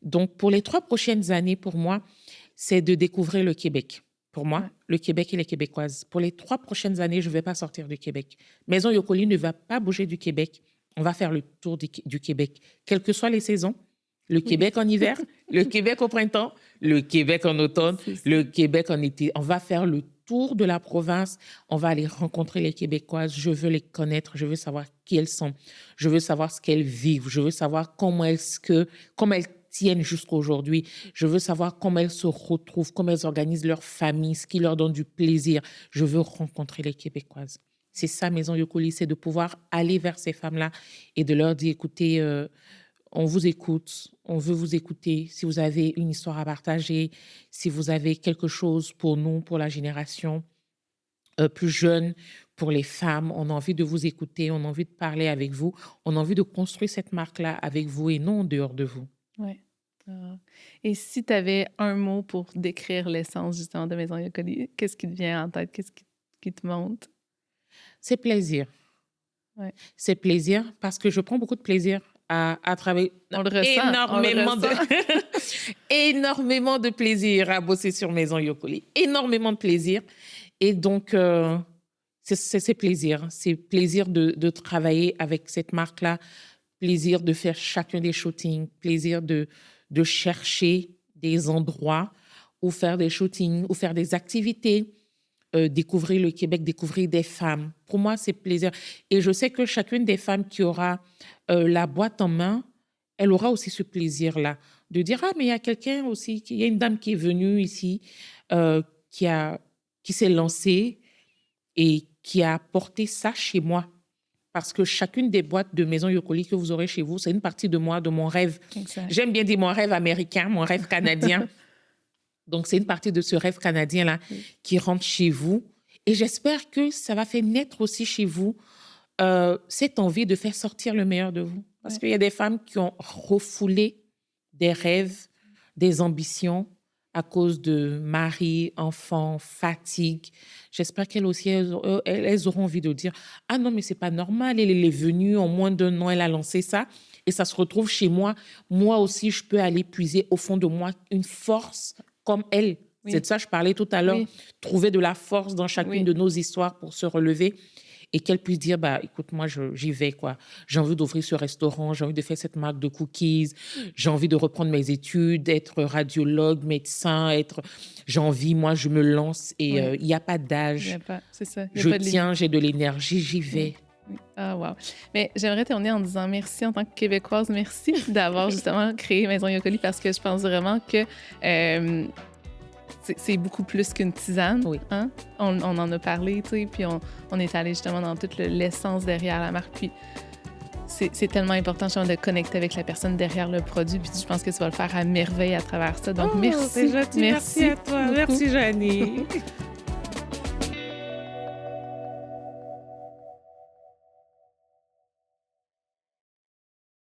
Donc, pour les 3 prochaines années, pour moi, c'est de découvrir le Québec. Pour moi, le Québec et les Québécoises. Pour les 3 prochaines années, je ne vais pas sortir du Québec. Maison Yokoli ne va pas bouger du Québec. On va faire le tour du Québec, quelles que soient les saisons. Le Québec en hiver, le Québec au printemps, le Québec en automne, le Québec en été. On va faire le tour de la province. On va aller rencontrer les Québécoises. Je veux les connaître. Je veux savoir qui elles sont. Je veux savoir ce qu'elles vivent. Je veux savoir comment elles tiennent jusqu'à aujourd'hui. Je veux savoir comment elles se retrouvent, comment elles organisent leur famille, ce qui leur donne du plaisir. Je veux rencontrer les Québécoises. C'est ça, Maison Yokoli, c'est de pouvoir aller vers ces femmes-là et de leur dire, écoutez, On vous écoute, on veut vous écouter. Si vous avez une histoire à partager, si vous avez quelque chose pour nous, pour la génération plus jeune, pour les femmes, on a envie de vous écouter, on a envie de parler avec vous, on a envie de construire cette marque-là avec vous et non en dehors de vous. Ouais. Ah. Et si tu avais un mot pour décrire l'essence justement de Maison Yokoli, qu'est-ce qui te vient en tête? Qui te monte? C'est plaisir. Ouais. C'est plaisir parce que je prends beaucoup de plaisir à travailler. On le ressent. Énormément énormément de plaisir à bosser sur Maison Yokoli. Énormément de plaisir. Et donc, c'est plaisir. C'est plaisir de travailler avec cette marque-là, plaisir de faire chacun des shootings, plaisir de chercher des endroits où faire des shootings, où faire des activités, découvrir le Québec, découvrir des femmes. Pour moi, c'est plaisir. Et je sais que chacune des femmes qui aura la boîte en main, elle aura aussi ce plaisir-là de dire, ah, mais il y a quelqu'un aussi, il y a une dame qui est venue ici, qui s'est lancée et qui a apporté ça chez moi. Parce que chacune des boîtes de Maison Yokoli que vous aurez chez vous, c'est une partie de moi, de mon rêve. Exact. J'aime bien dire mon rêve américain, mon rêve canadien. Donc, c'est une partie de ce rêve canadien-là qui rentre chez vous. Et j'espère que ça va faire naître aussi chez vous cette envie de faire sortir le meilleur de vous. Parce qu'il y a des femmes qui ont refoulé des rêves, des ambitions à cause de mari, enfants, fatigue. J'espère qu'elles aussi, elles auront envie de dire « Ah non, mais c'est pas normal, elle est venue, en moins d'un an, elle a lancé ça. Et ça se retrouve chez moi. Moi aussi, je peux aller puiser au fond de moi une force comme elle. » C'est de ça que je parlais tout à l'heure. Trouver de la force dans chacune de nos histoires pour se relever. Et qu'elle puisse dire, bah, écoute, moi, j'y vais, quoi. J'ai envie d'ouvrir ce restaurant, j'ai envie de faire cette marque de cookies, j'ai envie de reprendre mes études, être radiologue, médecin, j'ai envie, moi, je me lance et il n'y a pas d'âge. C'est ça. Je tiens, j'ai de l'énergie, j'y vais. Ah, wow. Mais j'aimerais terminer en disant merci en tant que Québécoise. Merci d'avoir justement créé Maison Yokoli parce que je pense vraiment que c'est beaucoup plus qu'une tisane. Oui. Hein? On en a parlé, tu sais, puis on est allé justement dans toute l'essence derrière la marque. Puis c'est tellement important justement de connecter avec la personne derrière le produit. Puis je pense que tu vas le faire à merveille à travers ça. Donc, merci. Merci à toi. Beaucoup. Merci, Janie.